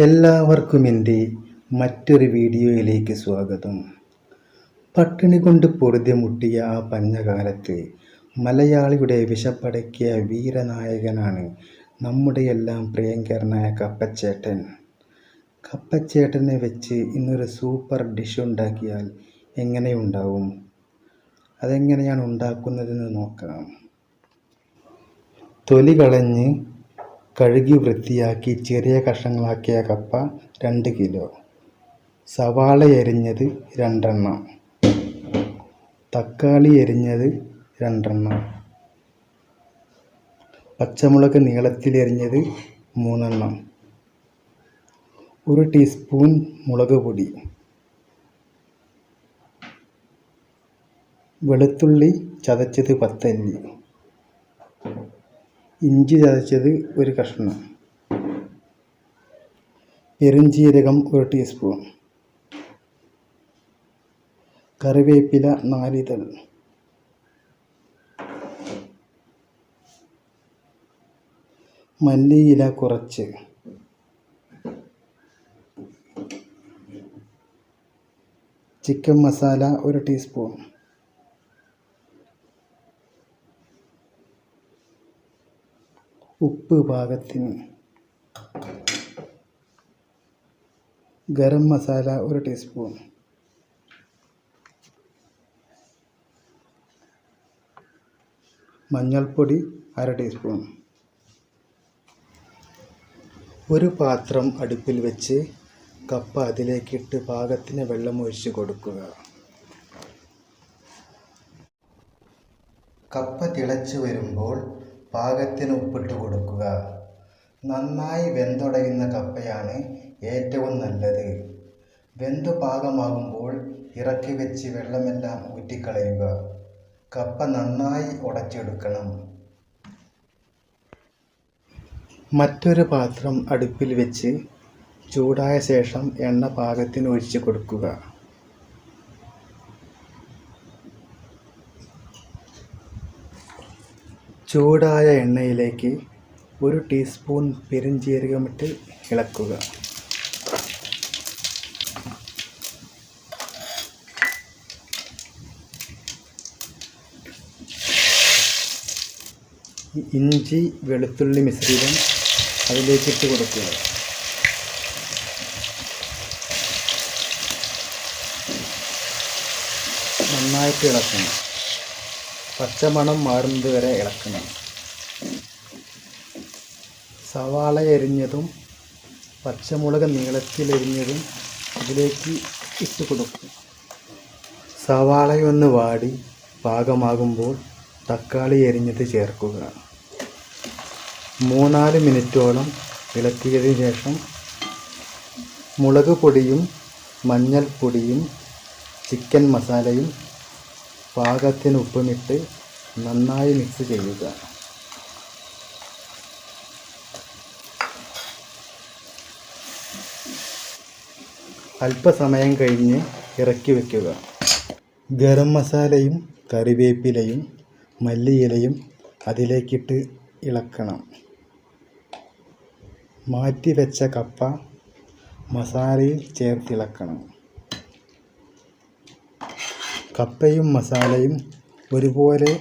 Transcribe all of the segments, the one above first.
എല്ലാവർക്കും എൻ്റെ മറ്റൊരു വീഡിയോയിലേക്ക് സ്വാഗതം. പട്ടിണി കൊണ്ട് പൊറുതിമുട്ടിയ ആ പഞ്ഞകാലത്ത് മലയാളിയുടെ വിശപ്പടക്കിയ വീരനായകനാണ് നമ്മുടെയെല്ലാം പ്രിയങ്കരനായ കപ്പച്ചേട്ടൻ. കപ്പച്ചേട്ടനെ വെച്ച് ഇന്നൊരു സൂപ്പർ ഡിഷ് ഉണ്ടാക്കിയാൽ എങ്ങനെയുണ്ടാവും? അതെങ്ങനെയാണ് ഉണ്ടാക്കുന്നതെന്ന് നോക്കാം. തൊലി കളഞ്ഞ് കഴുകി വൃത്തിയാക്കി ചെറിയ കഷണങ്ങളാക്കിയ കപ്പ 2 കിലോ, സവാള എരിഞ്ഞത് 2 എണ്ണം, തക്കാളി എരിഞ്ഞത് 2 എണ്ണം, പച്ചമുളക് നീളത്തിൽ എരിഞ്ഞത് 3 എണ്ണം, 1 ടീസ്പൂൺ മുളക് പൊടി, വെളുത്തുള്ളി ചതച്ചത് 10 അല്ലി, ഇഞ്ചി ചതച്ചത് 1 കഷ്ണം, പെരുംജീരകം 1 ടീസ്പൂൺ, കറിവേപ്പില 4 ഇതൾ, മല്ലിയില കുറച്ച്, ചിക്കൻ മസാല 1 ടീസ്പൂൺ, ഉപ്പ് പാകത്തിന്, ഗരം മസാല 1 ടീസ്പൂൺ, മഞ്ഞൾപ്പൊടി 1/2 ടീസ്പൂൺ. ഒരു പാത്രം അടുപ്പിൽ വെച്ച് കപ്പ അതിലേക്കിട്ട് പാകത്തിന് വെള്ളമൊഴിച്ച് കൊടുക്കുക. കപ്പ തിളച്ച് വരുമ്പോൾ പാകത്തിന് ഉപ്പിട്ട് കൊടുക്കുക. നന്നായി വെന്തുടയുന്ന കപ്പയാണ് ഏറ്റവും നല്ലത്. വെന്തു പാകമാകുമ്പോൾ ഇറക്കി വെച്ച് വെള്ളമെല്ലാം ഊറ്റിക്കളയുക. കപ്പ നന്നായി ഉടച്ചെടുക്കണം. മറ്റൊരു പാത്രം അടുപ്പിൽ വെച്ച് ചൂടായ ശേഷം എണ്ണ പാകത്തിന് ഒഴിച്ച് കൊടുക്കുക. ചൂടായ എണ്ണയിലേക്ക് 1 ടീസ്പൂൺ പെരുംജീരകമിട്ട് ഇളക്കുക. ഇഞ്ചി വെളുത്തുള്ളി മിശ്രിതം അതിലേക്കിട്ട് കൊടുക്കുക. നന്നായിട്ട് ഇളക്കണം. പച്ചമണം മാറുന്നത് വരെ ഇളക്കണം. സവാള എരിഞ്ഞതും പച്ചമുളക് നീളത്തിൽ എരിഞ്ഞതും ഇതിലേക്ക് ഇട്ട് കൊടുക്കും. സവാളയൊന്ന് വാടി പാകമാകുമ്പോൾ തക്കാളി എരിഞ്ഞത് ചേർക്കുക. 3-4 മിനിറ്റോളം ഇളക്കിയതിന് ശേഷം മുളക് പൊടിയും മഞ്ഞൾപ്പൊടിയും ചിക്കൻ മസാലയും പാകത്തിന് ഉപ്പുമിട്ട് നന്നായി മിക്സ് ചെയ്യുക. അല്പസമയം കഴിഞ്ഞ് ഇറക്കി വയ്ക്കുക. ഗരം മസാലയും കറിവേപ്പിലയും മല്ലിയിലയും അതിലേക്കിട്ട് ഇളക്കണം. മാറ്റി വെച്ച കപ്പ മസാലയിൽ ചേർത്തിളക്കണം. കപ്പയും മസാലയും ഒരുപോലെ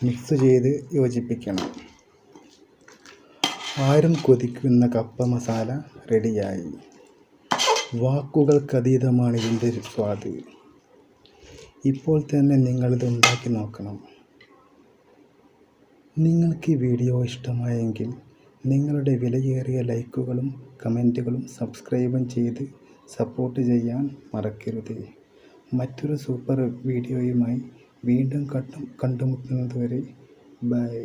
മിക്സ് ചെയ്ത് യോജിപ്പിക്കണം. ആരും കൊതിക്കുന്ന കപ്പ മസാല റെഡിയായി. വാക്കുകൾക്കതീതമാണ് ഇതിൻ്റെ സ്വാദ്. ഇപ്പോൾ തന്നെ നിങ്ങളിത് ഉണ്ടാക്കി നോക്കണം. നിങ്ങൾക്ക് ഈ വീഡിയോ ഇഷ്ടമായെങ്കിൽ നിങ്ങളുടെ വിലയേറിയ ലൈക്കുകളും കമൻറ്റുകളും സബ്സ്ക്രൈബും ചെയ്ത് സപ്പോർട്ട് ചെയ്യാൻ മറക്കരുത്. മറ്റൊരു സൂപ്പർ വീഡിയോയുമായി വീണ്ടും കണ്ടുമുട്ടുന്നതുവരെ ബൈ.